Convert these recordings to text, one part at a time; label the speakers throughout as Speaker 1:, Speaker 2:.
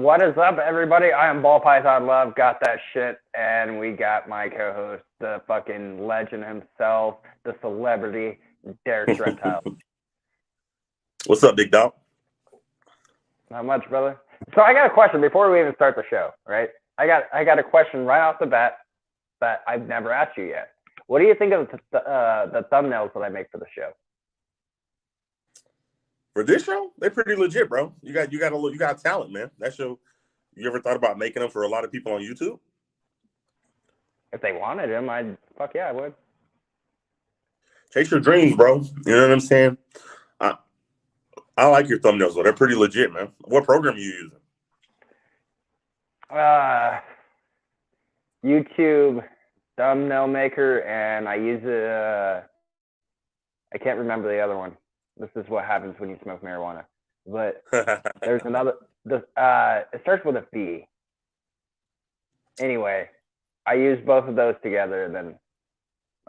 Speaker 1: What is up, everybody? I am Ball Python Love. Got that shit, and we got my co-host, the fucking legend himself, the celebrity, Derek Reptile.
Speaker 2: What's up, big dog?
Speaker 1: Not much, brother. So I got a question before we even start the show, right? I got a question right off the bat that I've never asked you yet. What do you think of the thumbnails that I make for the show?
Speaker 2: For this show, they're pretty legit, bro. You got talent, man. That show. You ever thought about making them for a lot of people on YouTube?
Speaker 1: If they wanted them, fuck yeah, I would.
Speaker 2: Chase your dreams, bro. You know what I'm saying? I like your thumbnails, though. They're pretty legit, man. What program are you using?
Speaker 1: YouTube thumbnail maker, and I use I can't remember the other one. This is what happens when you smoke marijuana. But there's another. It starts with a V. Anyway, I use both of those together, and then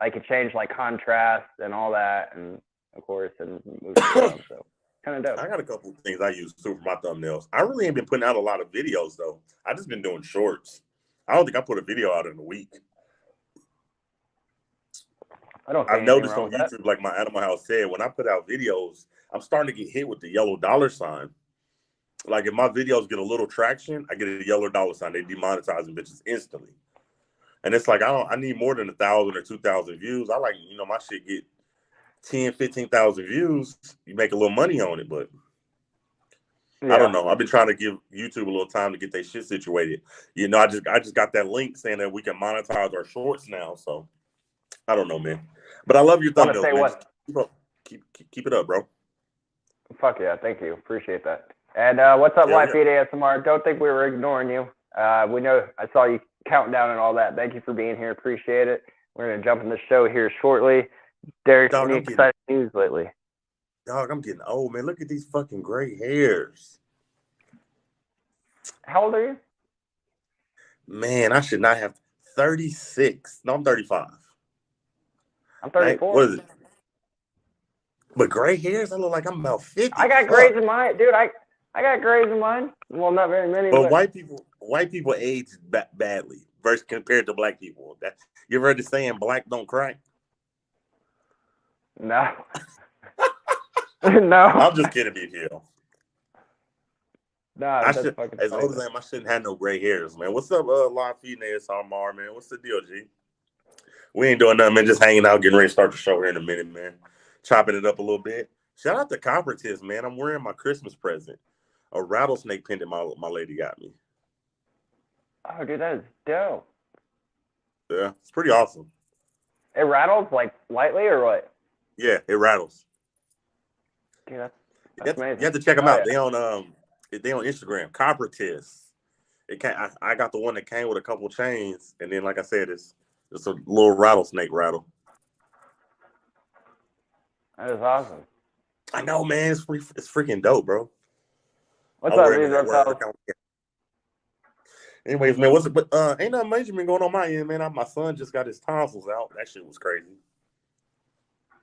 Speaker 1: I could change like contrast and all that, and of course, and move it around. So kind of dope.
Speaker 2: I got a couple of things I use too for my thumbnails. I really ain't been putting out a lot of videos though. I just been doing shorts. I don't think I put a video out in a week. I've noticed on YouTube, like my Animal House said, when I put out videos, I'm starting to get hit with the yellow dollar sign. Like if my videos get a little traction, I get a yellow dollar sign. They demonetize them bitches instantly. And it's like, I need more than 1,000 or 2,000 views. I like, my shit get 10, 15,000 views. You make a little money on it, but yeah. I don't know. I've been trying to give YouTube a little time to get their shit situated. I just got that link saying that we can monetize our shorts now. So I don't know, man. But I love your thumbnails, man. Keep it up, bro.
Speaker 1: Fuck yeah, thank you. Appreciate that. And what's up, Live Feed ASMR? Don't think we were ignoring you. We know I saw you counting down and all that. Thank you for being here. Appreciate it. We're going to jump in the show here shortly. Derek, any exciting news lately?
Speaker 2: Dog, I'm getting old, man. Look at these fucking gray hairs.
Speaker 1: How old are you?
Speaker 2: Man, I should not have 36. No, I'm 35.
Speaker 1: I'm 34.
Speaker 2: What is it? But gray hairs, I look like I'm about 50.
Speaker 1: I got grays in mine, dude. I got grays in mine. Well, not very many.
Speaker 2: But white people age badly versus compared to black people. You ever heard the saying "black don't cry"?
Speaker 1: No. No.
Speaker 2: I'm just kidding, BPL.
Speaker 1: Nah,
Speaker 2: as old as I am, I shouldn't have no gray hairs, man. What's up, Live Feed ASMR, man? What's the deal, G? We ain't doing nothing, man. Just hanging out, getting ready to start the show here in a minute, man. Chopping it up a little bit. Shout out to Copper Tips, man. I'm wearing my Christmas present. A rattlesnake pendant my lady got me.
Speaker 1: Oh, dude, that is dope.
Speaker 2: Yeah, it's pretty awesome.
Speaker 1: It rattles, like, lightly or what?
Speaker 2: Yeah, it rattles.
Speaker 1: Dude, that's amazing.
Speaker 2: You have to check them out. Yeah. They on Instagram. Copper Tips. I got the one that came with a couple chains, and then, like I said, it's a little rattlesnake rattle.
Speaker 1: That is awesome.
Speaker 2: I know, man. It's freaking dope, bro.
Speaker 1: What's up, dude? Reptile?
Speaker 2: Anyways, man, ain't nothing major been going on my end, man. My son just got his tonsils out. That shit was crazy.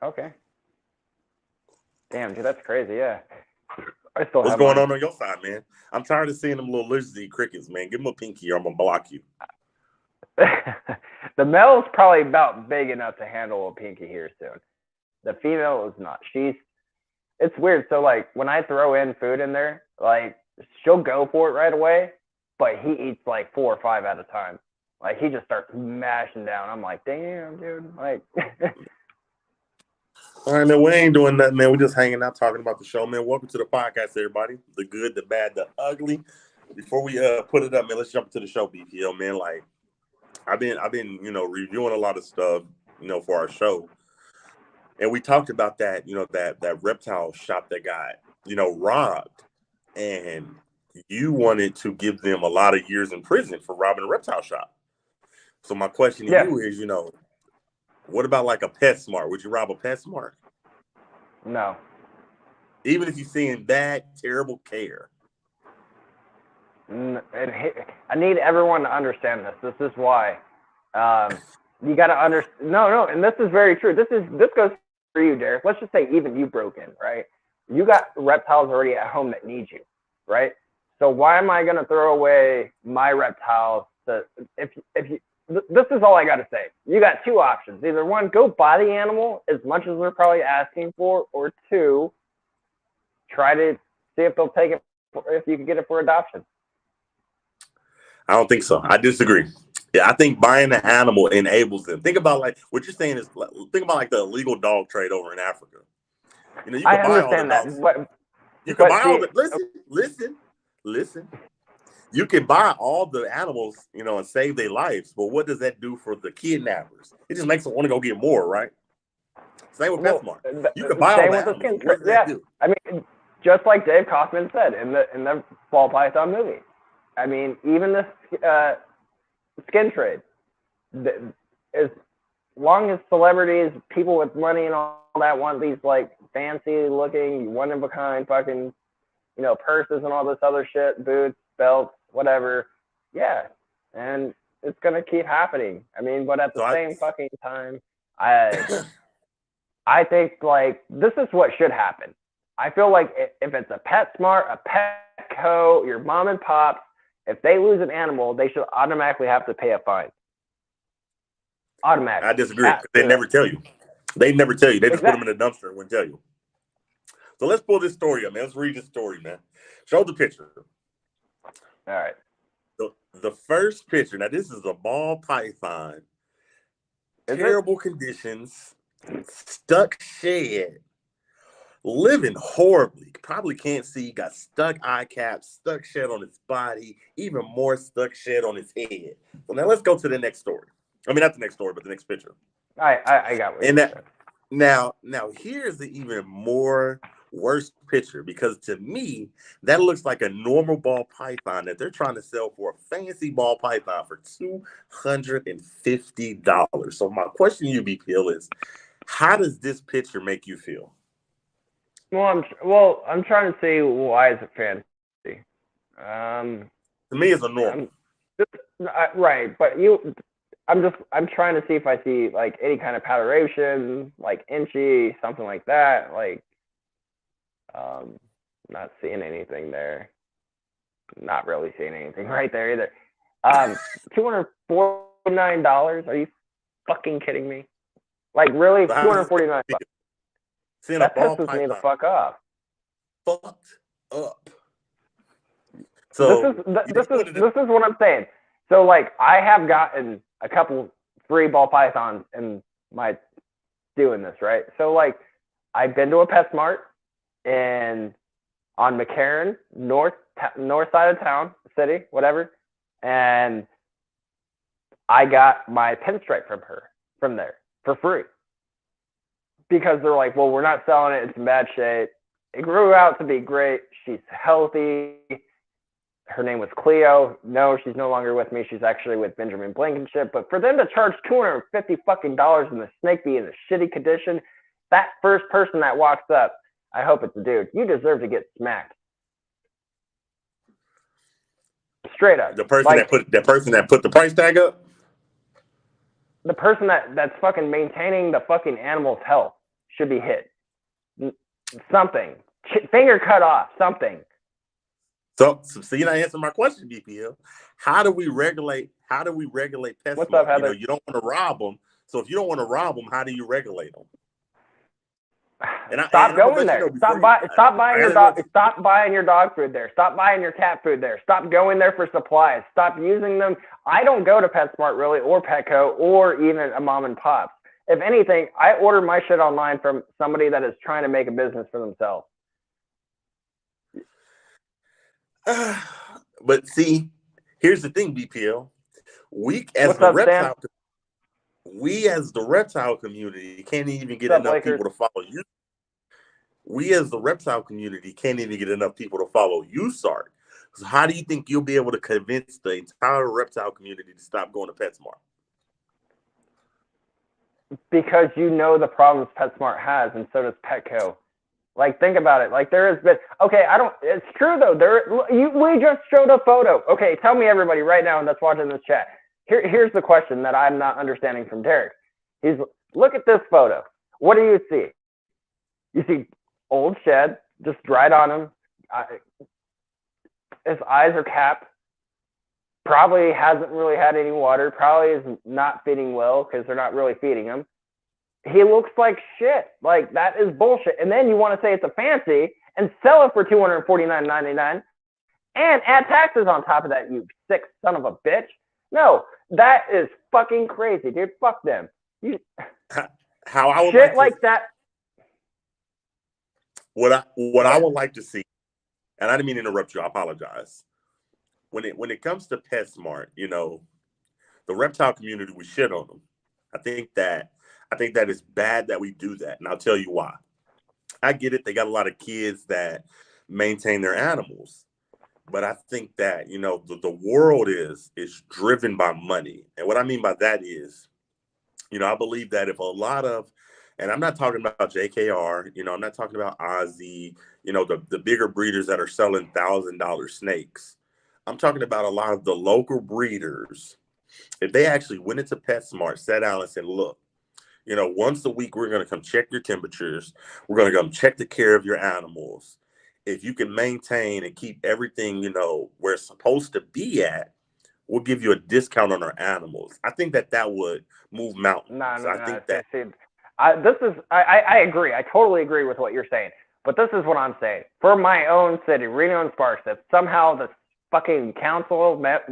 Speaker 1: Okay. Damn, dude, that's crazy. Yeah.
Speaker 2: What's going on your side, man? I'm tired of seeing them little lizardy crickets, man. Give them a pinky or I'm gonna block you.
Speaker 1: The male's probably about big enough to handle a pinky here soon. The female is not. It's weird. So like when I throw in food in there, like she'll go for it right away, but he eats like 4 or 5 at a time. Like he just starts mashing down. I'm like, damn, dude. Like.
Speaker 2: All right, man. We ain't doing nothing, man. We're just hanging out, talking about the show, man. Welcome to the podcast, everybody. The good, the bad, the ugly. Before we put it up, man, let's jump into the show, BPL, man. Like I've been reviewing a lot of stuff, for our show. And we talked about that, that reptile shop that got, robbed. And you wanted to give them a lot of years in prison for robbing a reptile shop. So my question to you is, what about like a PetSmart? Would you rob a PetSmart?
Speaker 1: No.
Speaker 2: Even if you're seeing bad, terrible care.
Speaker 1: I need everyone to understand this. This is why. You got to understand. No, and this is very true. This goes for you, Derek. Let's just say even you broke in, right? You got reptiles already at home that need you, right? So why am I going to throw away my reptiles? If you, this is all I got to say. You got two options. Either one, go buy the animal as much as they're probably asking for, or two, try to see if they'll take it, if you can get it for adoption.
Speaker 2: I don't think so. I disagree. Yeah, I think buying the animal enables them. Think about like what you're saying is think about like the illegal dog trade over in Africa. You know, you can buy all the dogs. You can buy all the listen. You can buy all the animals, you know, and save their lives. But what does that do for the kidnappers? It just makes them want to go get more, right? Same with PetSmart. You can buy all the animals. What does that do?
Speaker 1: I mean, just like Dave Kaufman said in the Ball Python movie. I mean, even this skin trade, as long as celebrities, people with money and all that want these like fancy looking, one of a kind fucking, you know, purses and all this other shit, boots, belts, whatever. Yeah. And it's going to keep happening. I mean, but at the same fucking time, I think like this is what should happen. I feel like if it's a PetSmart, a Petco, your mom and pops, if they lose an animal, they should automatically have to pay a fine. Automatically.
Speaker 2: I disagree. They never tell you. They never tell you. They just put them in a dumpster and wouldn't tell you. So let's pull this story up, man. Let's read this story, man. Show the picture.
Speaker 1: All right.
Speaker 2: The first picture. Now, this is a ball python. Terrible conditions. Stuck shed. Living horribly. Probably can't see. Got stuck eye caps, stuck shed on his body, even more stuck shed on his head. So now let's go to the next story. I mean, not the next story, but the next picture.
Speaker 1: I got what you're
Speaker 2: saying. Now here's the even more worst picture, because to me, that looks like a normal ball python that they're trying to sell for a fancy ball python for $250. So my question to you, BPL, is how does this picture make you feel?
Speaker 1: Well, I'm trying to see why is it fancy.
Speaker 2: To me, it's a normal.
Speaker 1: Right, but I'm trying to see if I see like any kind of patternation, like inchy, something like that. Like, not seeing anything there. Not really seeing anything right there either. $249. Are you fucking kidding me? Like, really, $249. That pisses me the fuck off.
Speaker 2: Fucked up. So
Speaker 1: this is what I'm saying. So like I have gotten a couple free ball pythons in my doing this, right? So like I've been to a PetSmart on McCarran, north side of town, city, whatever, and I got my pinstripe from there for free. Because they're like, well, we're not selling it. It's in bad shape. It grew out to be great. She's healthy. Her name was Cleo. No, she's no longer with me. She's actually with Benjamin Blankenship. But for them to charge $250 fucking in the snake be in a shitty condition, that first person that walks up, I hope it's a dude. You deserve to get smacked. Straight up.
Speaker 2: The person that put the price tag up.
Speaker 1: The person that's fucking maintaining the fucking animal's health should be hit. Something. Finger cut off. Something.
Speaker 2: So you're not answering my question, BPL. How do we regulate PetSmart?
Speaker 1: What's up, Heather?
Speaker 2: You don't want to rob them. So if you don't want to rob them, how do you regulate them?
Speaker 1: Stop going there. Stop buying your dog food there. Stop buying your cat food there. Stop going there for supplies. Stop using them. I don't go to PetSmart really, or Petco, or even a mom and pop. If anything, I order my shit online from somebody that is trying to make a business for themselves.
Speaker 2: But see, here's the thing, BPL. We as the reptile community can't even get enough people to follow you. We as the reptile community can't even get enough people to follow you, Sark. So how do you think you'll be able to convince the entire reptile community to stop going to PetSmart?
Speaker 1: Because you know the problems PetSmart has, and so does Petco. Like, think about it. Like, there has been, okay, it's true though. We just showed a photo. Okay, tell me everybody right now that's watching this chat. Here's the question that I'm not understanding from Derek. Look at this photo. What do you see? You see old shed, just dried on him. his eyes are capped. Probably hasn't really had any water. Probably is not feeding well because they're not really feeding him. He looks like shit. Like, that is bullshit. And then you want to say it's a fancy and sell it for $249.99 and add taxes on top of that, you sick son of a bitch. No, that is fucking crazy, dude. Fuck them.
Speaker 2: How I would
Speaker 1: shit like that.
Speaker 2: What I would like to see, and I didn't mean to interrupt you, I apologize. When it comes to PetSmart, you know, the reptile community, we shit on them. I think that it's bad that we do that, and I'll tell you why. I get it; they got a lot of kids that maintain their animals, but I think that, you know, the world is driven by money, and what I mean by that is, you know, I believe that if a lot of, and I'm not talking about JKR, you know, I'm not talking about Ozzy, you know, the bigger breeders that are selling $1,000 snakes. I'm talking about a lot of the local breeders. If they actually went into PetSmart, sat down and said, look, you know, once a week, we're going to come check your temperatures. We're going to come check the care of your animals. If you can maintain and keep everything, you know, where it's supposed to be at, we'll give you a discount on our animals. I think that would move mountains.
Speaker 1: No.
Speaker 2: I think that.
Speaker 1: I agree. I totally agree with what you're saying. But this is what I'm saying. For my own city, Reno and Sparks, that somehow the fucking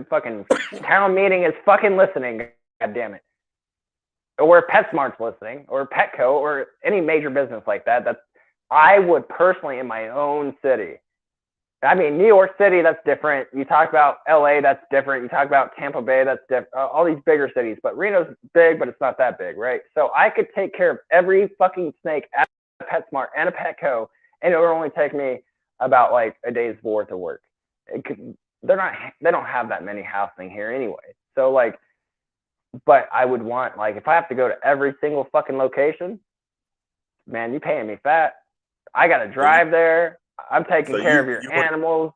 Speaker 1: fucking town meeting is fucking listening. God damn it. Or PetSmart's listening, or Petco, or any major business like that. I would personally, in my own city. I mean, New York City, that's different. You talk about LA, that's different. You talk about Tampa Bay, that's different. All these bigger cities. But Reno's big, but it's not that big, right? So I could take care of every fucking snake at a PetSmart and a Petco, and it would only take me about like a day's worth of work. They don't have that many housing here anyway. So like, but I would want, like, if I have to go to every single fucking location, man, you paying me fat. I got to drive there. I'm taking care of your animals.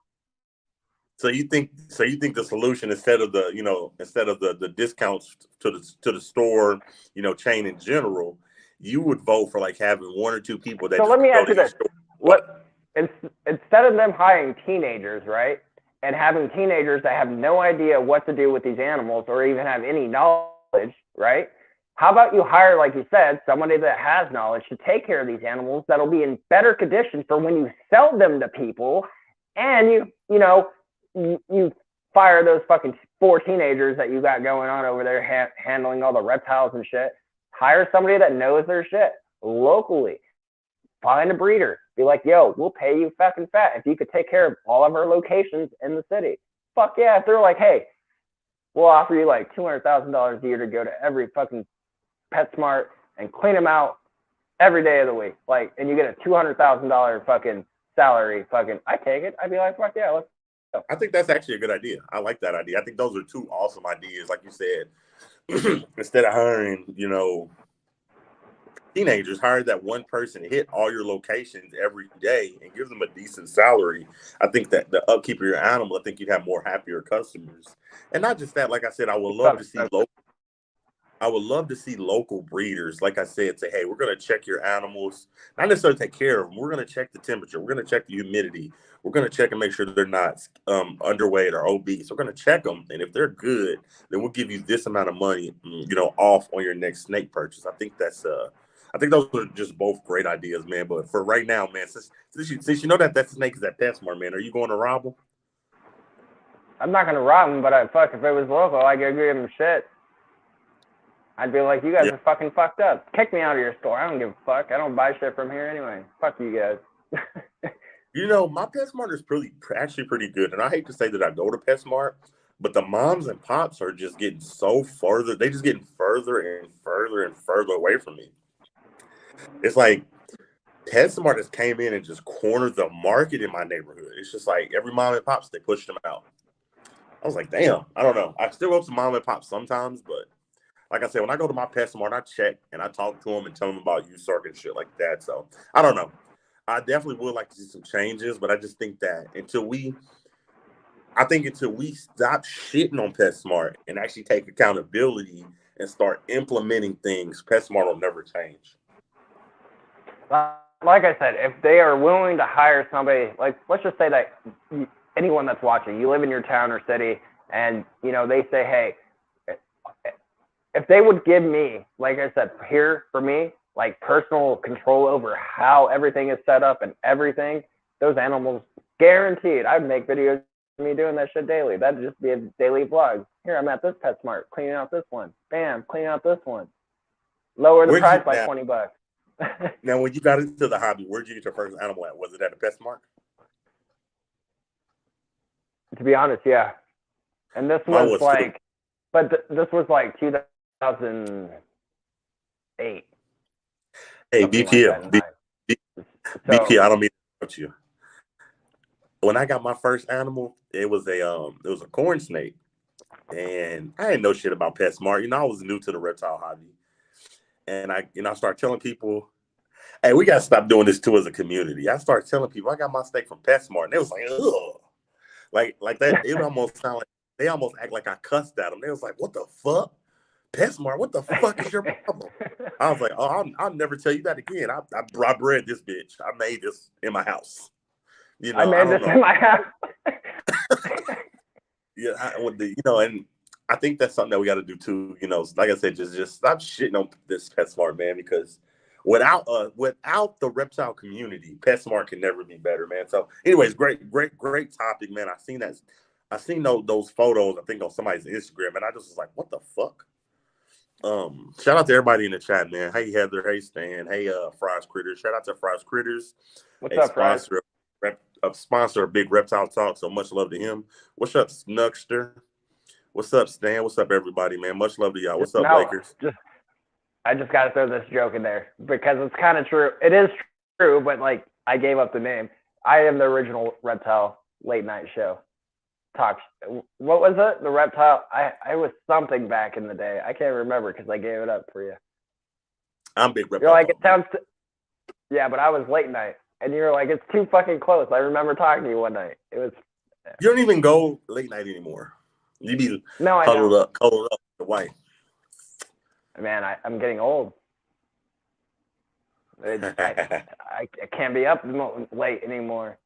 Speaker 2: So you think the solution, instead of the discounts to the store, you know, chain in general, you would vote for like having one or two people that.
Speaker 1: So let me ask you this: instead of them hiring teenagers, right, and having teenagers that have no idea what to do with these animals or even have any knowledge, right? How about you hire, like you said, somebody that has knowledge to take care of these animals that'll be in better condition for when you sell them to people, and you fire those fucking 4 teenagers that you got going on over there handling all the reptiles and shit. Hire somebody that knows their shit locally. Find a breeder. Be like, yo, we'll pay you fucking fat if you could take care of all of our locations in the city. Fuck yeah. If they're like, hey, we'll offer you like $200,000 a year to go to every fucking PetSmart and clean them out every day of the week. Like, and you get a $200,000 fucking salary. Fucking, I take it. I'd be like, fuck yeah, let's go.
Speaker 2: I think that's actually a good idea. I like that idea. I think those are 2 awesome ideas. Like you said, instead of hiring, you know, teenagers, hire that one person, hit all your locations every day and give them a decent salary. I think that the upkeep of your animal, I think you'd have more happier customers. And not just that, like I said, I would love to see local breeders, like I said, say, hey, we're going to check your animals, not necessarily take care of them. We're going to check the temperature. We're going to check the humidity. We're going to check and make sure they're not underweight or obese. We're going to check them. And if they're good, then we'll give you this amount of money, you know, off on your next snake purchase. I think those are just both great ideas, man. But for right now, man, since you know that snake is at PetSmart, man, are you going to rob them?
Speaker 1: I'm not going to rob them, but if it was local, I'd go give them shit. I'd be like, you guys are fucking fucked up. Kick me out of your store. I don't give a fuck. I don't buy shit from here anyway. Fuck you guys.
Speaker 2: You know, my PetSmart is actually pretty good. And I hate to say that I go to PetSmart, but the moms and pops are just getting they're just getting further and further and further away from me. It's like PetSmart just came in and just cornered the market in my neighborhood. It's just like every mom and pops, they pushed them out. I was like, damn, I don't know. I still go to mom and pops sometimes, but like I said, when I go to my PetSmart, I check and I talk to them and tell them about USARC and shit like that. So I don't know. I definitely would like to see some changes, but I just think that until we stop shitting on PetSmart and actually take accountability and start implementing things, PetSmart will never change.
Speaker 1: Like I said, if they are willing to hire somebody, like let's just say that anyone that's watching, you live in your town or city, and they say, hey, if they would give me, like I said, here for me, like personal control over how everything is set up and everything, those animals, guaranteed, I'd make videos of me doing that shit daily. That'd just be a daily vlog. Here, I'm at this PetSmart, cleaning out this one. Bam, cleaning out this one. Lower the price by $20.
Speaker 2: Now, when you got into the hobby, where'd you get your first animal at? Was it at a PetSmart?
Speaker 1: To be honest, yeah. And this was like, this was like 2008.
Speaker 2: Hey, BPL,
Speaker 1: like
Speaker 2: BPL, I don't mean to interrupt you. When I got my first animal, it was a corn snake, and I didn't know shit about PetSmart. I was new to the reptile hobby, and I started telling people, "Hey, we gotta stop doing this too as a community." I started telling people I got my snake from PetSmart, and they was like, "Ugh," like that. It almost sounded like they almost act like I cussed at them. They was like, "What the fuck, PetSmart? What the fuck is your problem?" I was like, "Oh, I'll never tell you that again. I bred this bitch. I made this in my house."
Speaker 1: I made this in my house.
Speaker 2: Yeah, and I think that's something that we got to do too. Like I said, just stop shitting on this PetSmart, man, because without the reptile community, PetSmart can never be better, man. So, anyways, great topic, man. I seen those photos, I think, on somebody's Instagram, and I just was like, what the fuck? Shout out to everybody in the chat, man. Hey Heather, hey Stan, hey Fries Critters. Shout out to Fries Critters.
Speaker 1: What's up, Fries?
Speaker 2: A sponsor of Big Reptile Talk, so much love to him. What's up, Snuckster? What's up, Stan? What's up, everybody, man? Much love to y'all. What's up, Lakers?
Speaker 1: I just got to throw this joke in there because it's kind of true. It is true, but like I gave up the name. I am the original Reptile late night show. Talk. What was it? The Reptile? I was something back in the day. I can't remember because I gave it up for you.
Speaker 2: I'm Big Reptile.
Speaker 1: You're like, it sounds. Yeah, but I was late night. And you're like, it's too fucking close. I remember talking to you one night. It was.
Speaker 2: You don't even go late night anymore. You be cuddled up with the wife.
Speaker 1: Man, I'm getting old. I can't be up late anymore.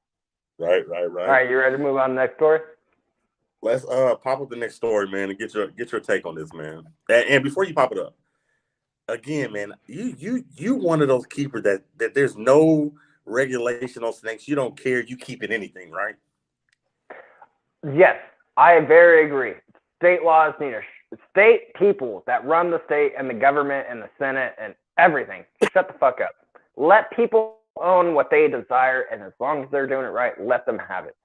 Speaker 2: Right.
Speaker 1: All right, you ready to move on to the next story?
Speaker 2: Let's pop up the next story, man, and get your take on this, man. And before you pop it up, again, man, you one of those keepers that there's no regulation on snakes. You don't care. You keep it anything, right?
Speaker 1: Yes, I very agree. State laws need state people that run the state and the government and the Senate and everything. Shut the fuck up. Let people own what they desire, and as long as they're doing it right, let them have it.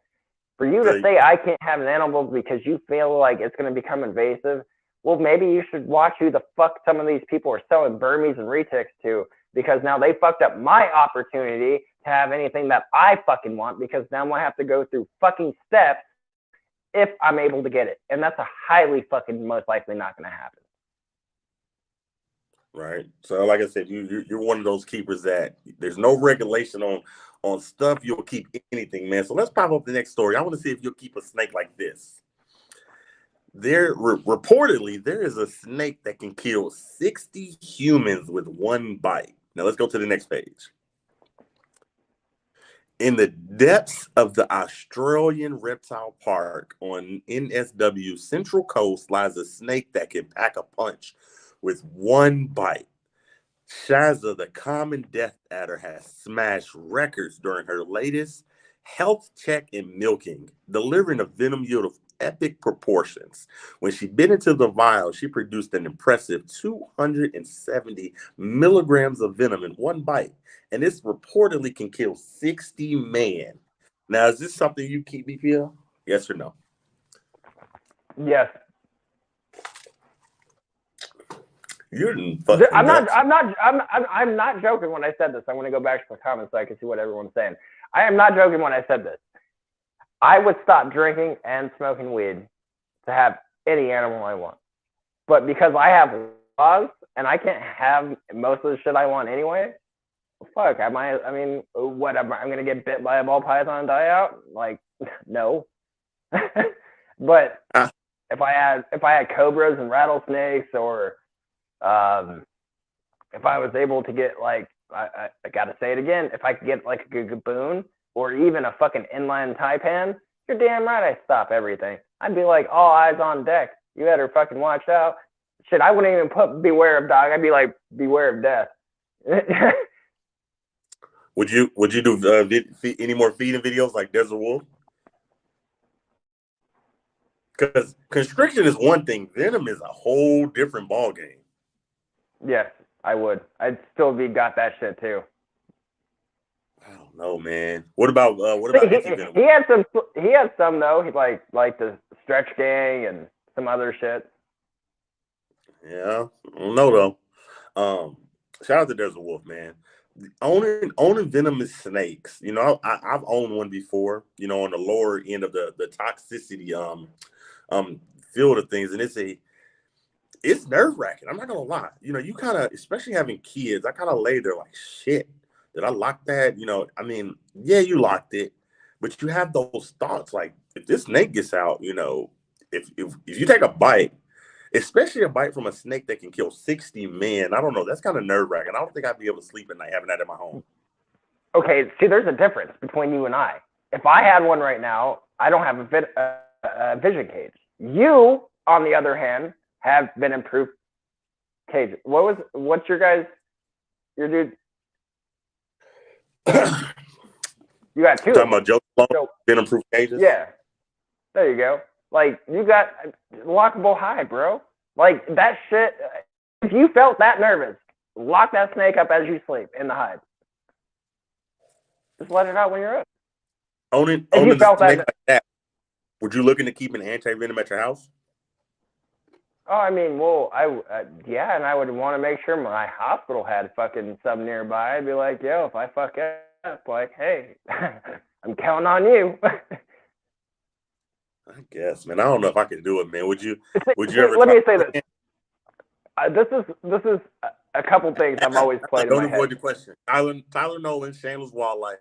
Speaker 1: For you to say I can't have an animal because you feel like it's going to become invasive, well, maybe you should watch who the fuck some of these people are selling Burmese and retics to, because now they fucked up my opportunity to have anything that I fucking want, because now I have to go through fucking steps if I'm able to get it. And that's a highly fucking most likely not going to happen.
Speaker 2: Right. So like I said, you're one of those keepers that there's no regulation on stuff. You'll keep anything, man. So let's pop up the next story. I want to see if you'll keep a snake like this. Reportedly, there is a snake that can kill 60 humans with one bite. Now let's go to the next page. In the depths of the Australian Reptile Park on NSW Central Coast lies a snake that can pack a punch with one bite. Shazza, the common death adder, has smashed records during her latest health check in milking, delivering a venom yield of epic proportions. When she bit into the vial, she produced an impressive 270 milligrams of venom in one bite, and this reportedly can kill 60 men. Now, is this something you keep, BPL? Yes or no?
Speaker 1: Yes.
Speaker 2: You're fucking
Speaker 1: I'm
Speaker 2: nuts.
Speaker 1: I'm not joking when I said this. I want to go back to the comments so I can see what everyone's saying. I am not joking when I said this. I would stop drinking and smoking weed to have any animal I want. But because I have laws and I can't have most of the shit I want anyway, fuck, I mean, what, I'm going to get bit by a ball python and die out? Like, no. But if I had cobras and rattlesnakes, or if I was able to get, like, I got to say it again, if I could get like a gaboon or even a fucking inline taipan, You're damn right I stop everything. I'd be like, all eyes on deck. You better fucking watch out. Shit, I wouldn't even put beware of dog. I'd be like, beware of death.
Speaker 2: Would you do any more feeding videos like Desert Wolf? Because constriction is one thing, venom is a whole different ball game.
Speaker 1: Yes, I would. I'd still be got that shit too.
Speaker 2: I don't know, man. What about
Speaker 1: he had some? He had some though. He like the Stretch Gang and some other shit.
Speaker 2: Yeah, I don't know though. Shout out to Desert Wolf, man. Owning venomous snakes. You know, I've owned one before. You know, on the lower end of the toxicity field of things, and it's nerve wracking. I'm not gonna lie. You know, you kind of, especially having kids, I kind of lay there like, shit. Did I lock that? You know, I mean, yeah, you locked it, but you have those thoughts like, if this snake gets out, you know, if you take a bite, especially a bite from a snake that can kill 60 men, I don't know, that's kind of nerve wracking. I don't think I'd be able to sleep at night having that in my home.
Speaker 1: Okay, see, there's a difference between you and I. If I had one right now, I don't have a vision cage. You, on the other hand, have venom-proof cages. What's your dude? You got two.
Speaker 2: Talking about Joe venom-proof cages?
Speaker 1: Yeah. There you go. Like, you got lockable hide, bro. Like, that shit, if you felt that nervous, lock that snake up as you sleep in the hide. Just let it out when you're up.
Speaker 2: Owning the snake like that, would you looking to keep an anti-venom at your house?
Speaker 1: Oh, I mean, well, yeah, and I would want to make sure my hospital had fucking some nearby. I'd be like, yo, if I fuck up, like, hey, I'm counting on you.
Speaker 2: I guess, man. I don't know if I could do it, man. Would you ever?
Speaker 1: Let me say this. This is a couple things I've always played in my head.
Speaker 2: Don't avoid the question. Tyler Nolan, Shameless Wildlife.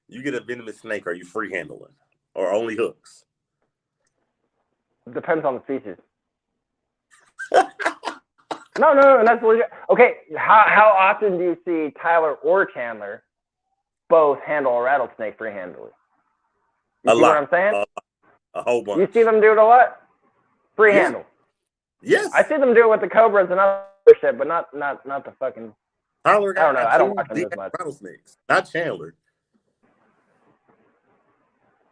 Speaker 2: You get a venomous snake, are you free handling or only hooks?
Speaker 1: Depends on the species. No, that's legit. Okay, how often do you see Tyler or Chandler both handle a rattlesnake free-handedly? You see what I'm saying?
Speaker 2: A whole bunch.
Speaker 1: You see them do it a lot? Free handle.
Speaker 2: Yes.
Speaker 1: I see them do it with the cobras and other shit, but not the fucking.
Speaker 2: Tyler,
Speaker 1: I don't know. I don't watch them as much.
Speaker 2: Rattlesnakes, not Chandler.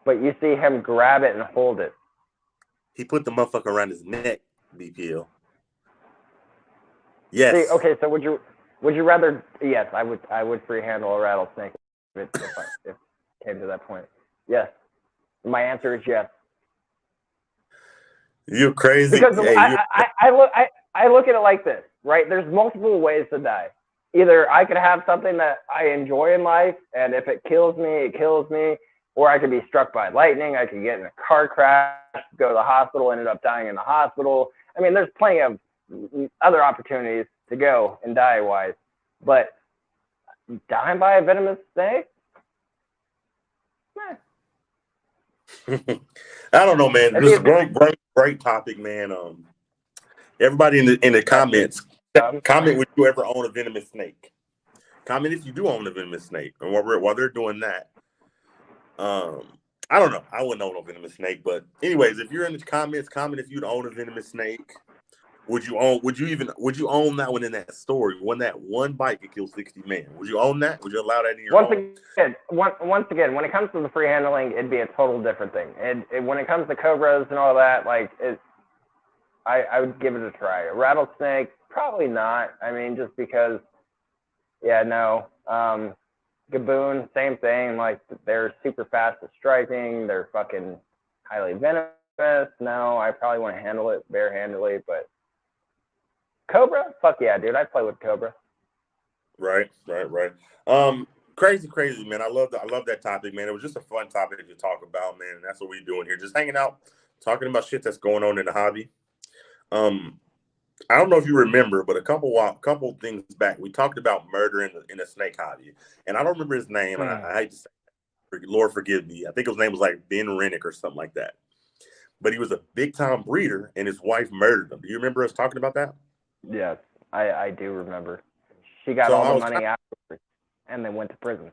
Speaker 1: But you see him grab it and hold it.
Speaker 2: He put the motherfucker around his neck, BPL. Yes.
Speaker 1: See, okay, so would you rather? Yes, I would free handle a rattlesnake if it came to that point. Yes. My answer is yes.
Speaker 2: You're crazy.
Speaker 1: Because I look at it like this, right? There's multiple ways to die. Either I could have something that I enjoy in life, and if it kills me, it kills me, or I could be struck by lightning. I could get in a car crash, go to the hospital, ended up dying in the hospital. I mean, there's plenty of other opportunities to go and die-wise, but dying by a venomous snake?
Speaker 2: I don't know, man. This is a great topic, man. Everybody in the comments, comment would you ever own a venomous snake? Comment if you do own a venomous snake. And while they're doing that, I don't know. I wouldn't own a venomous snake, but anyways, if you're in the comments, comment if you'd own a venomous snake. Would you own that one in that story? When that one bite could kill 60 men. Would you own that? Would you allow that in your home?
Speaker 1: Once again, when it comes to the free handling, it'd be a total different thing. When it comes to cobras and all that, like I would give it a try. A rattlesnake, probably not. I mean, just because, Gaboon, same thing. Like, they're super fast at striking. They're fucking highly venomous. No, I probably want to handle it barehandedly, but cobra? Fuck yeah, dude. I'd play with cobra.
Speaker 2: Right. Crazy, man. I love that topic, man. It was just a fun topic to talk about, man. And that's what we're doing here. Just hanging out, talking about shit that's going on in the hobby. I don't know if you remember, but a couple things back, we talked about murder in the snake hobby. And I don't remember his name. And I hate to say, Lord forgive me. I think his name was like Ben Rennick or something like that. But he was a big time breeder and his wife murdered him. Do you remember us talking about that?
Speaker 1: Yes, I do remember. She got all the money afterwards and then went to prison.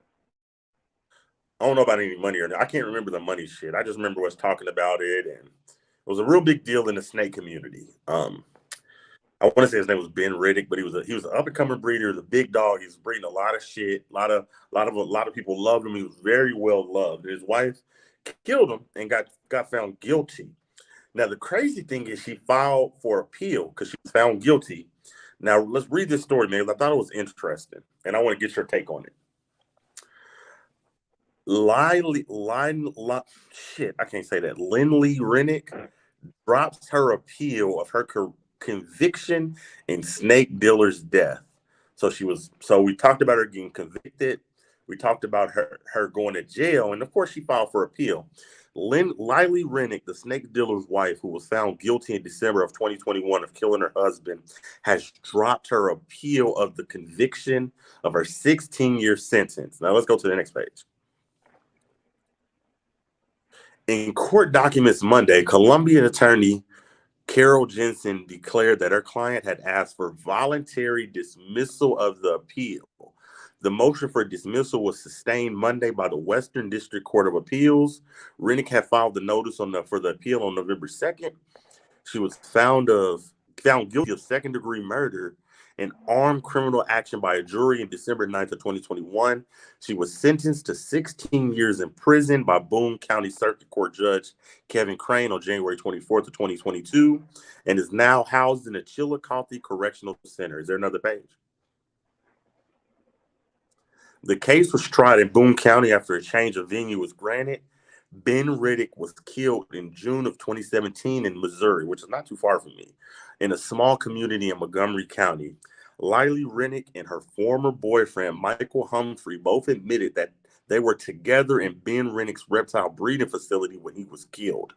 Speaker 2: I don't know about any money or not. I can't remember the money shit. I just remember us talking about it, and it was a real big deal in the snake community. I want to say his name was Ben Riddick, but he was an up and coming breeder. He was a big dog. He was breeding a lot of shit. A lot of people loved him. He was very well loved. His wife killed him and got found guilty. Now the crazy thing is she filed for appeal because she was found guilty. Now let's read this story, man. I thought it was interesting, and I want to get your take on it. I can't say that. Lindley Rennick drops her appeal of her conviction in snake dealer's death. So we talked about her getting convicted. We talked about her going to jail, and of course she filed for appeal. Liley Rennick, the snake dealer's wife, who was found guilty in December of 2021 of killing her husband, has dropped her appeal of the conviction of her 16-year sentence. Now let's go to the next page. In court documents Monday, Colombian attorney Carol Jensen declared that her client had asked for voluntary dismissal of the appeal. The motion for dismissal was sustained Monday by the Western District Court of Appeals. Rennick had filed the notice for the appeal on November 2nd. She was found guilty of second-degree murder and armed criminal action by a jury in December 9th of 2021. She was sentenced to 16 years in prison by Boone County Circuit Court Judge Kevin Crane on January 24th of 2022 and is now housed in the Chillicothe Correctional Center. Is there another page? The case was tried in Boone County after a change of venue was granted. Ben Riddick was killed in June of 2017 in Missouri, which is not too far from me, in a small community in Montgomery County. Liley Rennick and her former boyfriend, Michael Humphrey, both admitted that they were together in Ben Rennick's reptile breeding facility when he was killed.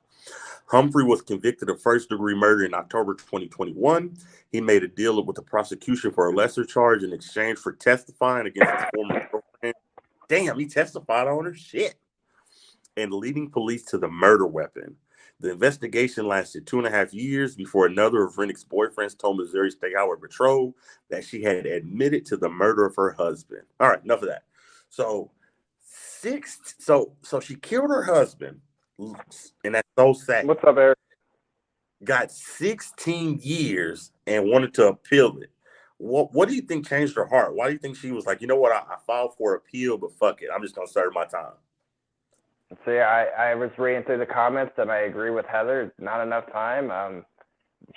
Speaker 2: Humphrey was convicted of first-degree murder in October 2021. He made a deal with the prosecution for a lesser charge in exchange for testifying against his former girlfriend. Damn, he testified on her? Shit. And leading police to the murder weapon. The investigation lasted 2.5 years before another of Rennick's boyfriends told Missouri State Highway Patrol that she had admitted to the murder of her husband. All right, enough of that. So she killed her husband, and that's so sad.
Speaker 1: What's up, Eric?
Speaker 2: Got 16 years and wanted to appeal it. What do you think changed her heart? Why do you think she was like, you know what, I filed for appeal, but fuck it, I'm just gonna serve my time?
Speaker 1: See, I was reading through the comments and I agree with Heather. Not enough time.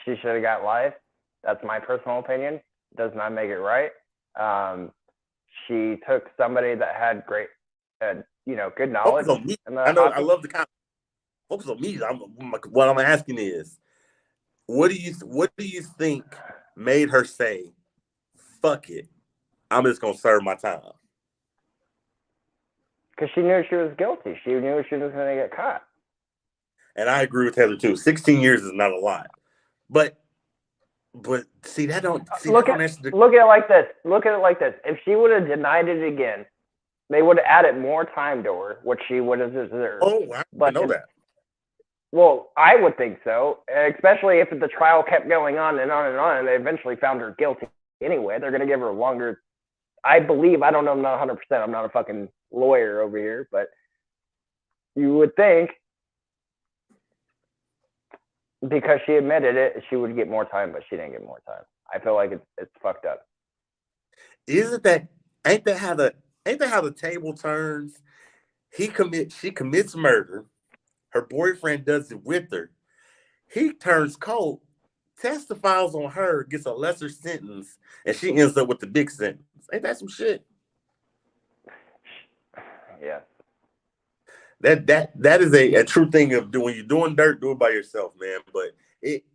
Speaker 1: She should have got life. That's my personal opinion. Does not make it right. She took somebody that had great, good knowledge.
Speaker 2: Focus on me. I love the comment. Focus on me. What I'm asking is, what do you think made her say, "Fuck it, I'm just gonna serve my time"?
Speaker 1: Because she knew she was guilty. She knew she was going to get caught.
Speaker 2: And I agree with Heather too. 16 years is not a lot, but see that don't see.
Speaker 1: Look at it like this. Look at it like this. If she would have denied it again, they would have added more time to her, which she would have deserved.
Speaker 2: Oh, I know that.
Speaker 1: Well, I would think so, especially if the trial kept going on and on and on, and they eventually found her guilty anyway. They're going to give her longer. I believe, I don't know, I'm not 100%. I'm not a fucking lawyer over here, but you would think because she admitted it, she would get more time, but she didn't get more time. I feel like it's fucked up.
Speaker 2: Ain't that how the table turns? She commits murder. Her boyfriend does it with her. He turns cold, testifies on her, gets a lesser sentence, and she ends up with the big sentence. Ain't that some shit?
Speaker 1: Yeah.
Speaker 2: That is a true thing of when you're doing dirt, do it by yourself, man. But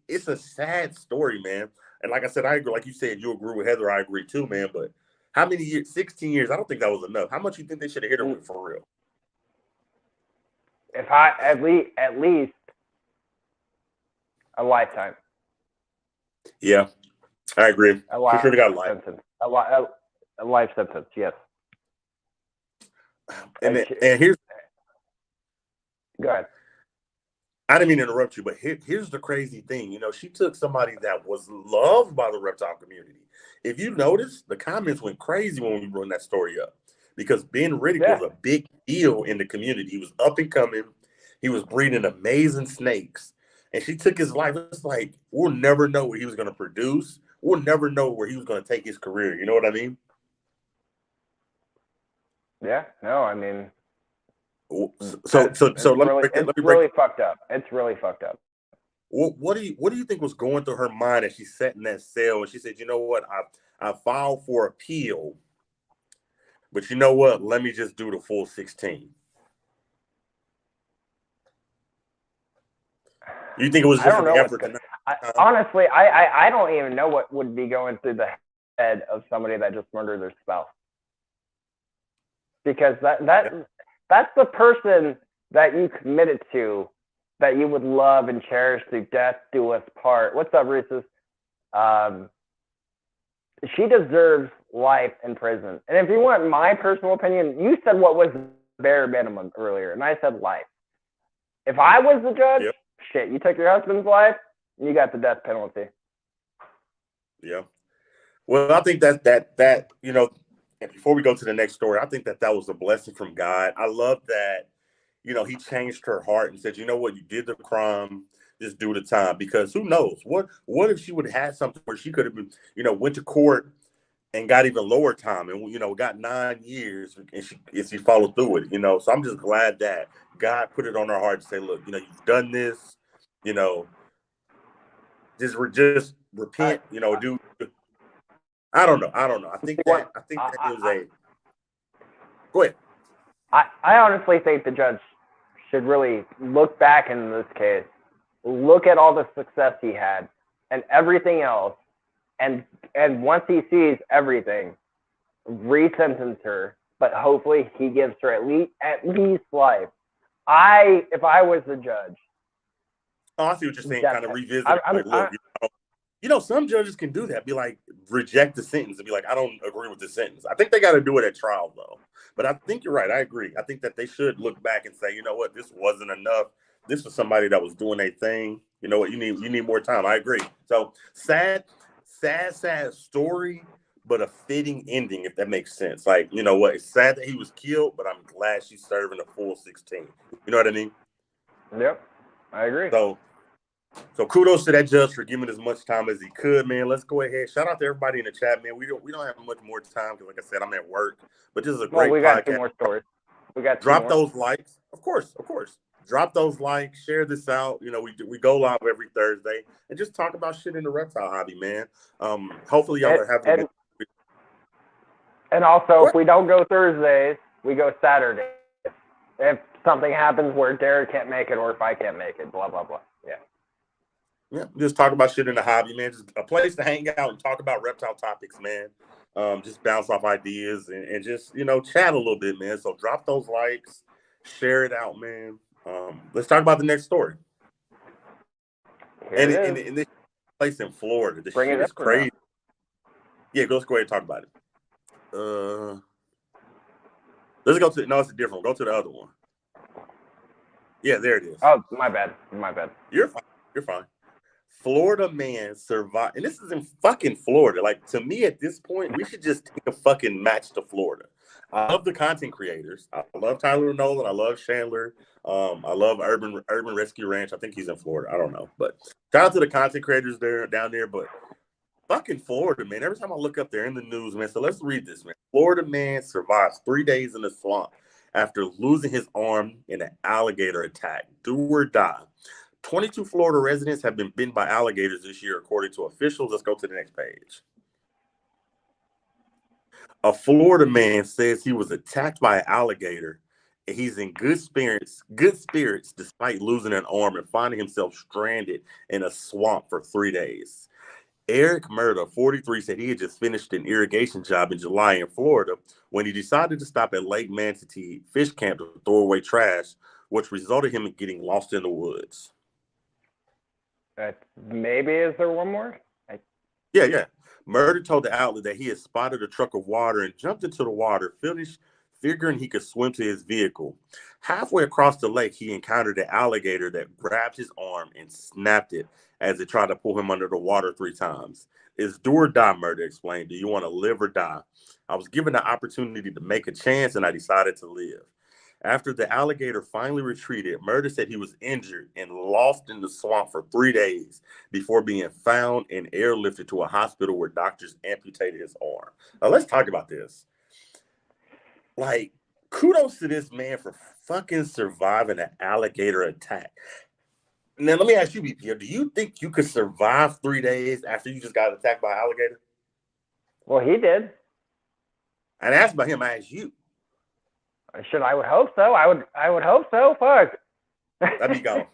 Speaker 2: it's a sad story, man. And like I said, I agree. Like you said, you agree with Heather. I agree too, man. But how many years? 16 years. I don't think that was enough. How much you think they should have hit her with for real?
Speaker 1: If I at least a lifetime.
Speaker 2: Yeah, I agree. She should have got a life
Speaker 1: sentence. A life sentence. Yes.
Speaker 2: And here's.
Speaker 1: Go ahead.
Speaker 2: I didn't mean to interrupt you, but here's the crazy thing. She took somebody that was loved by the reptile community. If you notice, the comments went crazy when we brought that story up. because Ben Riddick was a big deal in the community. He was up and coming. He was breeding amazing snakes. And she took his life. It's like, we'll never know what he was going to produce. We'll never know where he was going to take his career. You know what I mean?
Speaker 1: Yeah, no, I mean,
Speaker 2: so let me break.
Speaker 1: Really fucked up. It's really fucked up.
Speaker 2: What do you think was going through her mind as she sat in that cell and she said, you know what, I filed for appeal, but you know what, let me just do the full 16. You think it was just an effort?
Speaker 1: Honestly, I don't even know what would be going through the head of somebody that just murdered their spouse. Because that's the person that you committed to, that you would love and cherish through death do us part. What's up, Reese's? She deserves life in prison. And if you want my personal opinion, you said what was the bare minimum earlier, and I said life. If I was the judge, shit, you took your husband's life, you got the death penalty.
Speaker 2: Yeah. Well, I think that you know, and before we go to the next story, I think that was a blessing from God. I love that, you know, he changed her heart and said, you know what, you did the crime, just do the time. Because who knows? What if she would have had something where she could have been, you know, went to court and got even lower time and, you know, got 9 years and she followed through it, you know. So I'm just glad that God put it on her heart to say, look, you know, you've done this, you know, just repent, you know, do. I don't know. I think that it was a. Go ahead.
Speaker 1: I honestly think the judge should really look back in this case, look at all the success he had and everything else, and once he sees everything, re-sentence her. But hopefully he gives her at least life. If I was the judge.
Speaker 2: Oh, I see what you're saying. Kind of revisit. You know, some judges can do that. Be like, reject the sentence and be like, I don't agree with the sentence. I think they got to do it at trial, though. But I think you're right. I agree. I think that they should look back and say, you know what, this wasn't enough. This was somebody that was doing a thing. You know what, you need more time. I agree. So sad story, but a fitting ending, if that makes sense. Like, you know what, it's sad that he was killed, but I'm glad she's serving a full 16. You know what I mean?
Speaker 1: Yep, I agree.
Speaker 2: So kudos to that judge for giving as much time as he could, man. Let's go ahead. Shout out to everybody in the chat, man. We don't have much more time because, like I said, I'm at work. But this is a great podcast.
Speaker 1: We got 2 more stories.
Speaker 2: Drop those likes, of course. Drop those likes. Share this out. You know, we go live every Thursday and just talk about shit in the reptile hobby, man. Hopefully, y'all are having.
Speaker 1: And also, if we don't go Thursdays, we go Saturdays. If something happens where Derek can't make it, or if I can't make it, blah blah blah.
Speaker 2: Yeah, just talk about shit in the hobby, man. Just a place to hang out and talk about reptile topics, man. Just bounce off ideas and just, you know, chat a little bit, man. So drop those likes, share it out, man. Let's talk about the next story. And this place in Florida, the shit is crazy. Yeah, let's go ahead and talk about it. Let's go to it's a different one. Go to the other one. Yeah, there it is.
Speaker 1: Oh, my bad.
Speaker 2: You're fine. Florida man survived, and this is in fucking Florida. Like, to me, at this point, we should just take a fucking match to Florida. I love the content creators. I love Tyler Nolan. I love Chandler. I love Urban Rescue Ranch. I think he's in Florida. I don't know, but shout out to the content creators down there. But fucking Florida, man. Every time I look up, they're in the news, man. So let's read this, man. Florida man survives 3 days in the swamp after losing his arm in an alligator attack. Do or die. 22 Florida residents have been bitten by alligators this year, according to officials. Let's go to the next page. A Florida man says he was attacked by an alligator, and he's in good spirits despite losing an arm and finding himself stranded in a swamp for 3 days. Eric Murda, 43, said he had just finished an irrigation job in July in Florida when he decided to stop at Lake Manatee Fish Camp to throw away trash, which resulted in him getting lost in the woods.
Speaker 1: Maybe is there one more?
Speaker 2: Yeah. Murder told the outlet that he had spotted a truck of water and jumped into the water, figuring he could swim to his vehicle. Halfway across the lake, he encountered an alligator that grabbed his arm and snapped it as it tried to pull him under the water 3 times. It's do or die, Murder explained. Do you want to live or die? I was given the opportunity to make a chance, and I decided to live. After the alligator finally retreated, Murder said he was injured and lost in the swamp for 3 days before being found and airlifted to a hospital where doctors amputated his arm. Now, let's talk about this. Like, kudos to this man for fucking surviving an alligator attack. Now, let me ask you, BPO, do you think you could survive 3 days after you just got attacked by an alligator?
Speaker 1: Well, he did.
Speaker 2: I didn't ask about him, I asked you.
Speaker 1: I would hope so. I would hope so. Fuck.
Speaker 2: Let me go.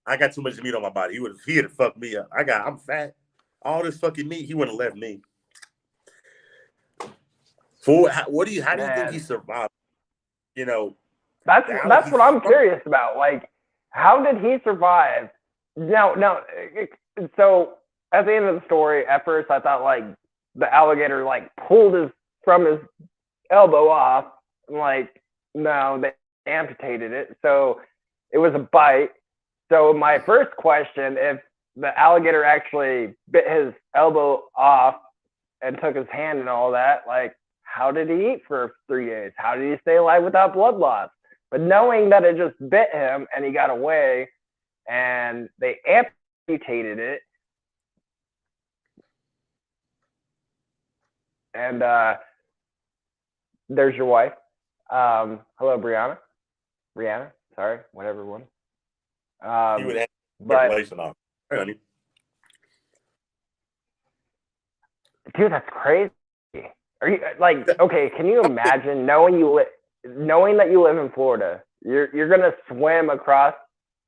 Speaker 2: I got too much meat on my body. He'd have fucked me up. I'm fat. All this fucking meat, he wouldn't have left me. So how do you think he survived? You know,
Speaker 1: that's what I'm curious about. Like, how did he survive? No. So at the end of the story, at first I thought like the alligator like pulled from his elbow off. Like, no, they amputated it. So it was a bite. So my first question, if the alligator actually bit his elbow off and took his hand and all that, like, how did he eat for 3 days? How did he stay alive without blood loss? But knowing that it just bit him and he got away and they amputated it, and there's your wife. Hello, Brianna. Sorry, whatever one.
Speaker 2: You would have speculation on, honey.
Speaker 1: Dude, that's crazy. Are you like, okay? Can you imagine knowing that you live in Florida? You're gonna swim across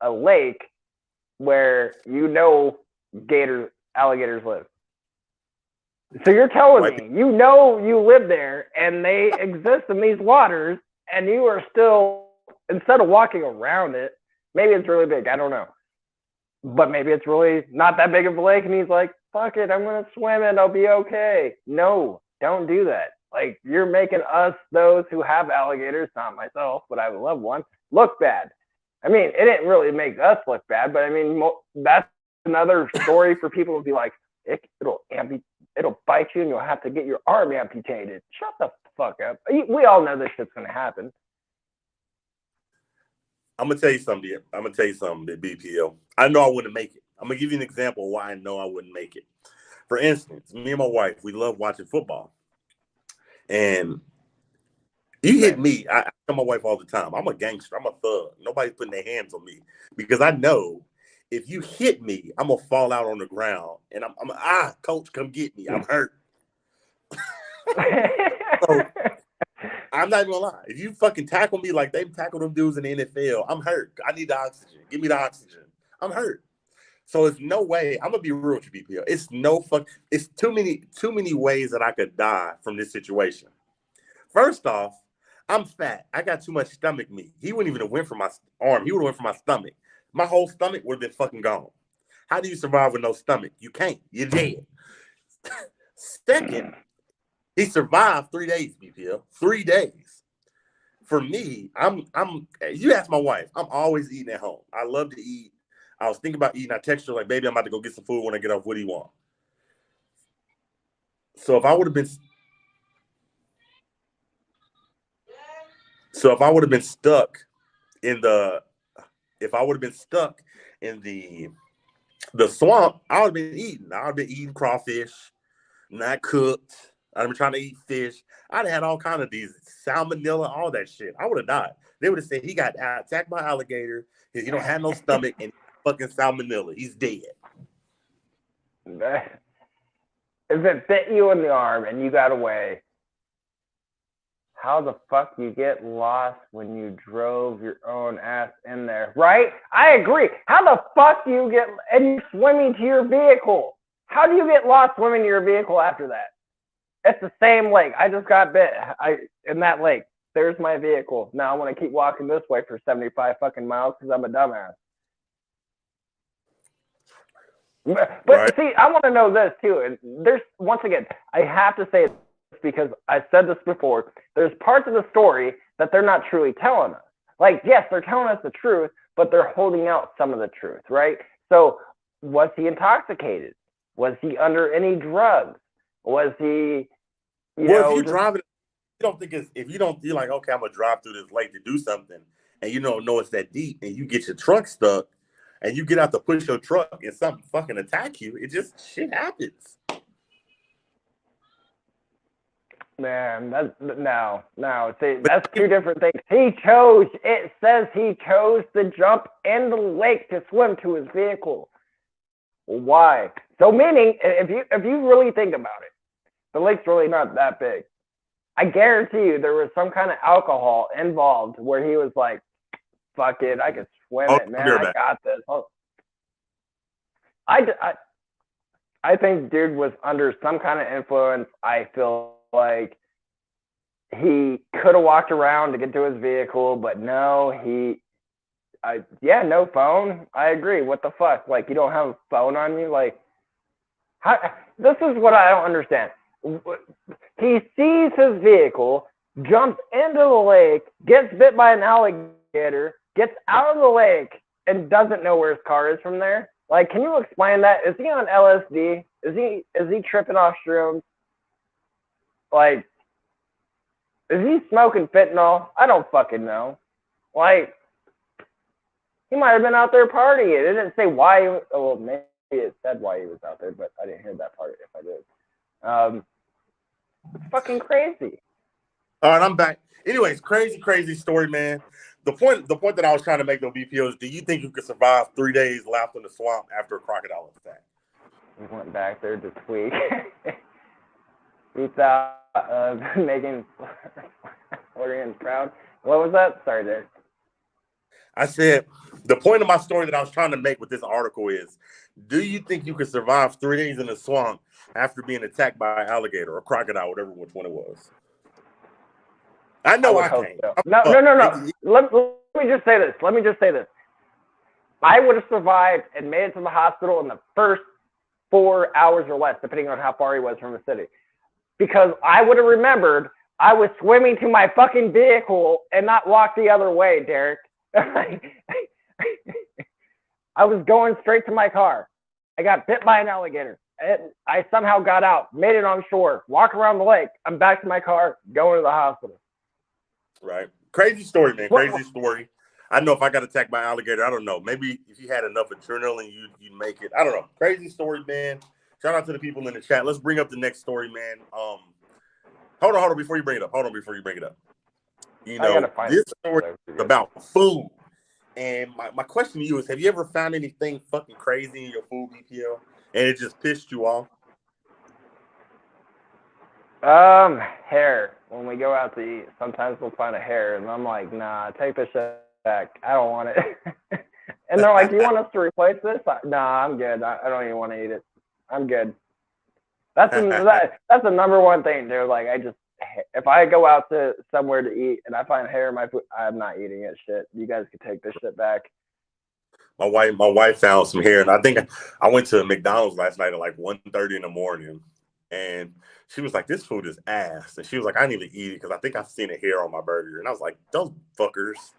Speaker 1: a lake where alligators live. So you're telling me you live there and they exist in these waters, and you are still, instead of walking around it, maybe it's really big, I don't know, but maybe it's really not that big of a lake, and he's like, fuck it, I'm gonna swim and I'll be okay. No, don't do that. Like, you're making us, those who have alligators, not myself, but I have a loved one, look bad. I mean, it didn't really make us look bad, but I mean, that's another story for people to be like, it'll bite you and you'll have to get your arm amputated. Shut the fuck up. We all know this shit's gonna happen.
Speaker 2: I'm gonna tell you something, BPO. I know I wouldn't make it. I'm gonna give you an example of why I know I wouldn't make it. For instance, me and my wife, we love watching football. And you hit me, I tell my wife all the time, I'm a gangster, I'm a thug. Nobody's putting their hands on me because I know if you hit me, I'm gonna fall out on the ground and I'm coach, come get me. I'm hurt. So, I'm not even gonna lie. If you fucking tackle me like they tackle them dudes in the NFL, I'm hurt. I need the oxygen. Give me the oxygen. I'm hurt. So it's no way. I'm gonna be real with you, BPL. It's too many ways that I could die from this situation. First off, I'm fat. I got too much stomach meat. He wouldn't even have went for my arm. He would have went for my stomach. My whole stomach would have been fucking gone. How do you survive with no stomach? You can't. You're dead. Second, he survived 3 days, BPL. 3 days. For me, you ask my wife, I'm always eating at home. I love to eat. I was thinking about eating. I text her like, baby, I'm about to go get some food when I get off. What do you want? So if I would have been stuck in the swamp, I would have been eating. I would have been eating crawfish, not cooked. I'd been trying to eat fish. I'd have had all kind of these salmonella, all that shit. I would have died. They would have said he got attacked by an alligator. He don't have no stomach and fucking salmonella. He's dead.
Speaker 1: If it bit you in the arm and you got away, how the fuck you get lost when you drove your own ass in there, right? I agree. How the fuck do you get, and you're swimming to your vehicle? How do you get lost swimming to your vehicle after that? It's the same lake. I just got bit in that lake. There's my vehicle. Now I want to keep walking this way for 75 fucking miles because I'm a dumbass. But right. See, I want to know this too. And there's, once again, I have to say because I said this before. There's parts of the story that they're not truly telling us. Like, yes, they're telling us the truth, but they're holding out some of the truth, right? So, was he intoxicated? Was he under any drugs? Was he,
Speaker 2: if you're driving, you don't think it's, if you don't feel like, okay, I'm gonna drive through this lake to do something, and you don't know it's that deep, and you get your truck stuck, and you get out to push your truck, and something fucking attack you, it just shit happens.
Speaker 1: Man, that's see, that's two different things. It says he chose to jump in the lake to swim to his vehicle. Why? So meaning, if you really think about it, the lake's really not that big. I guarantee you there was some kind of alcohol involved where he was like, fuck it, I can swim it, man. I got this. I think dude was under some kind of influence. I feel like he could have walked around to get to his vehicle, but no, no phone. I agree. What the fuck? Like, you don't have a phone on you? Like, this is what I don't understand. He sees his vehicle, jumps into the lake, gets bit by an alligator, gets out of the lake, and doesn't know where his car is from there. Like, can you explain that? Is he on LSD? Is he tripping off shrooms? Like, is he smoking fentanyl? I don't fucking know. Like, he might have been out there partying. It didn't say why. Well, maybe it said why he was out there, but I didn't hear that part if I did. It's fucking crazy.
Speaker 2: All right, I'm back. Anyways, crazy story, man. The point that I was trying to make, though, BPO, is do you think you could survive 3 days left in the swamp after a crocodile attack?
Speaker 1: We went back there to tweak. We thought of making Florian proud. What was that? Sorry, Derek.
Speaker 2: I said, the point of my story that I was trying to make with this article is, do you think you could survive 3 days in the swamp after being attacked by an alligator or crocodile, whatever which one it was? I know I can't.
Speaker 1: So. No. Let me just say this. I would have survived and made it to the hospital in the first 4 hours or less, depending on how far he was from the city. Because I would have remembered I was swimming to my fucking vehicle and not walked the other way, Derek. I was going straight to my car. I got bit by an alligator. I somehow got out, made it on shore, walk around the lake. I'm back to my car, going to the hospital.
Speaker 2: Right. Crazy story, man. Crazy story. I know if I got attacked by an alligator, I don't know. Maybe if you had enough adrenaline, you'd make it. I don't know. Crazy story, man. Shout out to the people in the chat. Let's bring up the next story, man. Hold on before you bring it up. You know, this story is about food. And my question to you is, have you ever found anything fucking crazy in your food, BPL, and it just pissed you off?
Speaker 1: Hair. When we go out to eat, sometimes we'll find a hair, and I'm like, nah, take this shit back. I don't want it. And they're like, you want us to replace this? Nah, I'm good. I don't even want to eat it. I'm good. That's the number one thing, dude. Like, if I go out to somewhere to eat and I find hair in my food, I'm not eating it. Shit, you guys can take this shit back.
Speaker 2: My wife found some hair, and I think I went to McDonald's last night at like 1:30 in the morning, and she was like, "This food is ass," and she was like, "I need to eat it because I think I've seen a hair on my burger," and I was like, "Those fuckers."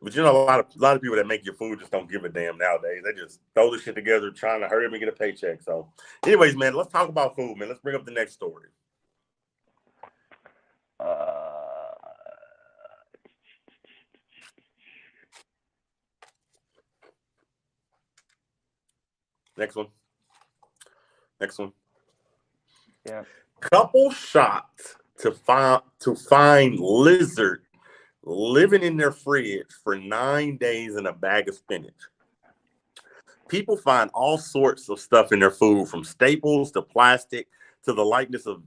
Speaker 2: But you know, a lot of people that make your food just don't give a damn nowadays. They just throw the shit together, trying to hurry up and get a paycheck. So, anyways, man, let's talk about food, man. Let's bring up the next story. Next one.
Speaker 1: Yeah.
Speaker 2: Couple shot to find lizard living in their fridge for 9 days in a bag of spinach. People find all sorts of stuff in their food, from staples to plastic to the likeness of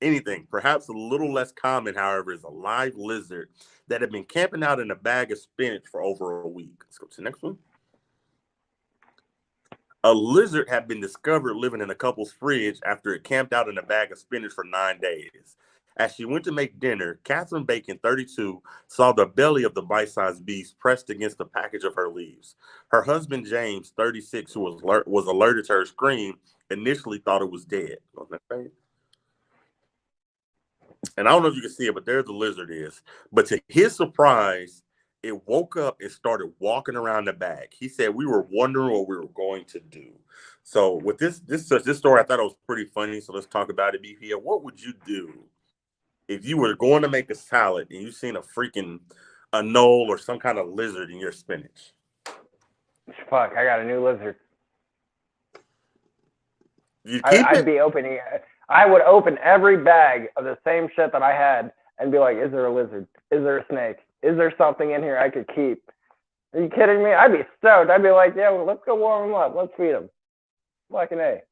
Speaker 2: anything. Perhaps a little less common, however, is a live lizard that had been camping out in a bag of spinach for over a week. Let's go to the next one. A lizard had been discovered living in a couple's fridge after it camped out in a bag of spinach for 9 days. As she went to make dinner, Catherine Bacon, 32, saw the belly of the bite-sized beast pressed against the package of her leaves. Her husband, James, 36, who was alerted to her scream, initially thought it was dead. And I don't know if you can see it, but there the lizard is. But to his surprise, it woke up and started walking around the bag. He said we were wondering what we were going to do. So with this story, I thought it was pretty funny. So let's talk about it, BPA. What would you do if you were going to make a salad and you seen a knoll or some kind of lizard in your spinach?
Speaker 1: Fuck, I got a new lizard.
Speaker 2: You keep
Speaker 1: I'd be opening. I would open every bag of the same shit that I had and be like, is there a lizard? Is there a snake? Is there something in here I could keep? Are you kidding me? I'd be stoked. I'd be like, yeah, well, let's go warm them up. Let's feed them. Fucking A.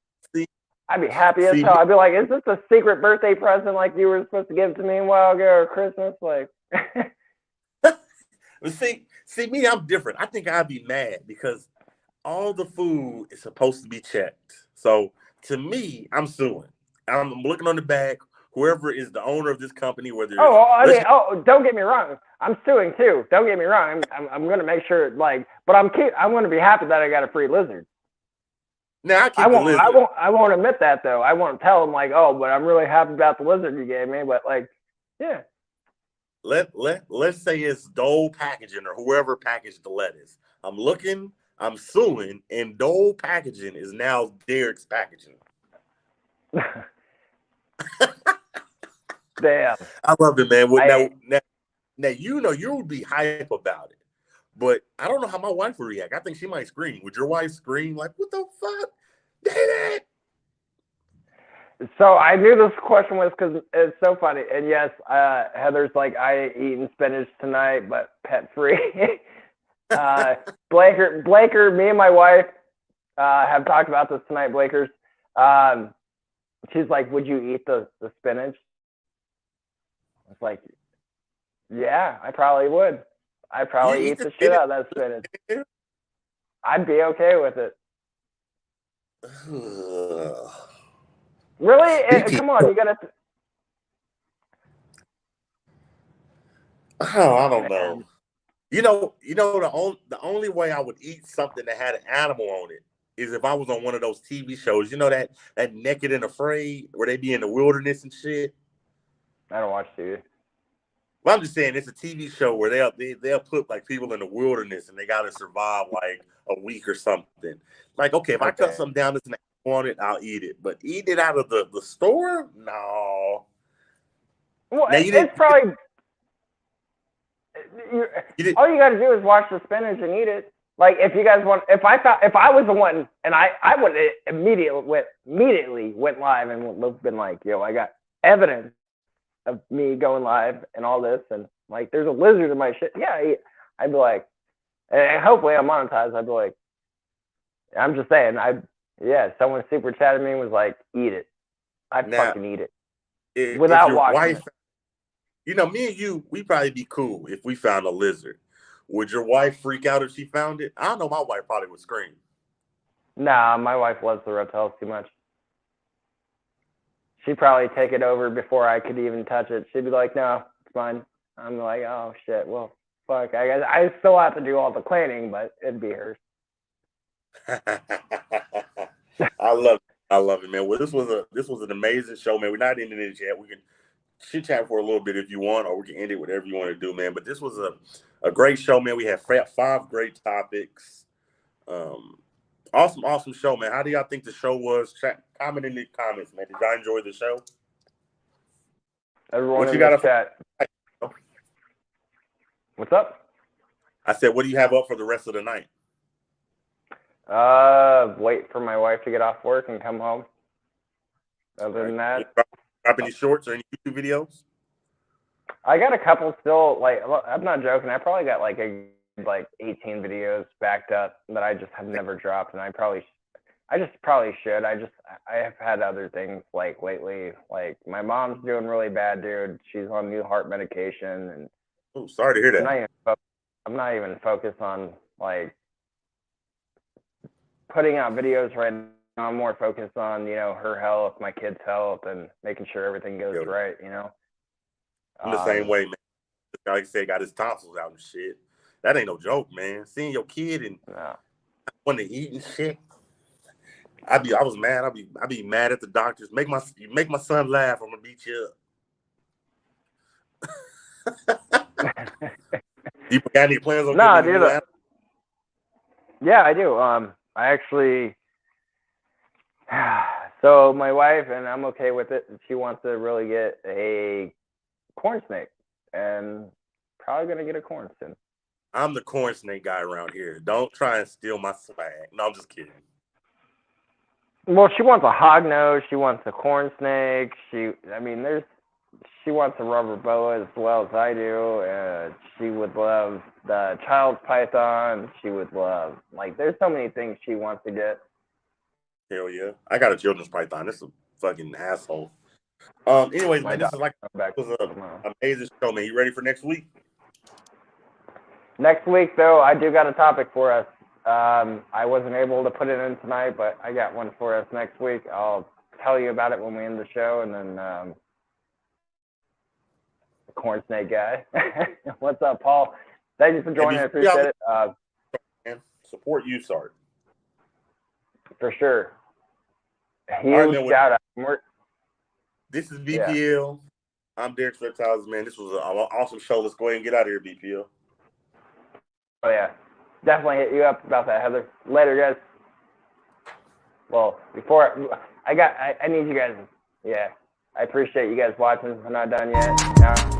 Speaker 1: I'd be happy as hell. I'd be like, is this a secret birthday present like you were supposed to give to me a while ago or Christmas? Like,
Speaker 2: see me, I'm different. I think I'd be mad because all the food is supposed to be checked. So to me, I'm suing. I'm looking on the bag. Whoever is the owner of this company, whether
Speaker 1: don't get me wrong. I'm suing too. Don't get me wrong. I'm going to make sure but I'm going to be happy that I got a free lizard.
Speaker 2: Now I
Speaker 1: won't admit that though. I won't tell them but I'm really happy about the lizard you gave me. But yeah.
Speaker 2: Let's say it's Dole Packaging or whoever packaged the lettuce. I'm looking, I'm suing, and Dole Packaging is now Derek's Packaging.
Speaker 1: Damn.
Speaker 2: I love it, man. Now you would be hype about it, but I don't know how my wife would react. I think she might scream. Would your wife scream like, "What the fuck, David?"
Speaker 1: So I knew this question was because it's so funny. And yes, Heather's like, I ain't eating spinach tonight, but pet free. Blaker, me and my wife have talked about this tonight. Blaker's. She's like, would you eat the spinach? I was like, yeah, I probably would. I'd probably eat the shit out of that spinach. I'd be okay with it. Really? Come on, you gotta.
Speaker 2: Oh, I don't know. The only way I would eat something that had an animal on it is if I was on one of those TV shows. You know that Naked and Afraid where they be in the wilderness and shit.
Speaker 1: I don't watch TV.
Speaker 2: Well, I'm just saying it's a TV show where they'll put like people in the wilderness and they gotta survive like a week or something. Like, okay, if I cut something down that's on it, I'll eat it. But eat it out of the store? No.
Speaker 1: Well, it's probably all you got to do is wash the spinach and eat it. Like if you guys want, if I was the one, and I would immediately went live and would have been like, yo, I got evidence of me going live and all this, and like there's a lizard in my shit. Yeah, I'd be like, and hopefully I'm monetized. I'd be like, I'm just saying, someone super chatted me and was like, eat it. I'd fucking eat it without washing it.
Speaker 2: Me and you, we'd probably be cool if we found a lizard. Would your wife freak out if she found it? I don't know. My wife probably would scream.
Speaker 1: Nah, my wife loves the reptiles too much. She'd probably take it over before I could even touch it. She'd be like, no, it's fine. I'm like, oh, shit. Well, fuck. I still have to do all the cleaning, but it'd be hers.
Speaker 2: I love it, man. Well, this was an amazing show, man. We're not ending it yet. We can chit chat for a little bit if you want, or we can end it whatever you want to do, man. But this was a great show, man. We had 5 great topics. Awesome show, man. How do y'all think the show was? Comment in the comments, man. Did y'all enjoy the show?
Speaker 1: Everyone in the chat. What's up?
Speaker 2: I said, what do you have up for the rest of the night?
Speaker 1: Wait for my wife to get off work and come home. Other than that,
Speaker 2: drop any shorts or any YouTube videos?
Speaker 1: I got a couple still. Like, I'm not joking. I probably got like 18 videos backed up that I just have never dropped, and I just probably should. I have had other things like lately. Like my mom's doing really bad, dude. She's on new heart medication, and
Speaker 2: oh, sorry to hear that.
Speaker 1: I'm not even focused on like putting out videos right now. I'm more focused on, her health, my kids' health, and making sure everything goes right,
Speaker 2: I'm the same way, man. Like I said, got his tonsils out and shit. That ain't no joke, man. Seeing your kid and when they eat and shit. I was mad. I'd be mad at the doctors. Make my son laugh. I'm gonna beat you up. You got any plans on
Speaker 1: No,
Speaker 2: getting
Speaker 1: dude. Yeah, I do. I actually. So my wife, and I'm okay with it. She wants to really get a corn snake, and probably gonna get a corn soon.
Speaker 2: I'm the corn snake guy around here. Don't try and steal my swag. No, I'm just kidding.
Speaker 1: Well, she wants a hog nose. She wants a corn snake. She wants a rubber boa as well as I do. She would love the child's python. She would love, like, there's so many things she wants to get.
Speaker 2: Hell yeah. I got a children's python. This is a fucking asshole. Anyways, man, this is like was an amazing show, man. You ready for next week?
Speaker 1: Next week, though, I do got a topic for us. I wasn't able to put it in tonight, but I got one for us next week. I'll tell you about it when we end the show, and then the corn snake guy. What's up, Paul? Thank you for joining. I appreciate it.
Speaker 2: And support you, Sart.
Speaker 1: For sure. Huge shout out.
Speaker 2: This is BPL. Yeah. I'm Derek's Reptiles, man. This was an awesome show. Let's go ahead and get out of here, BPL.
Speaker 1: Oh, yeah. Definitely hit you up about that, Heather. Later, guys. Well, before I need you guys. Yeah. I appreciate you guys watching. I'm not done yet.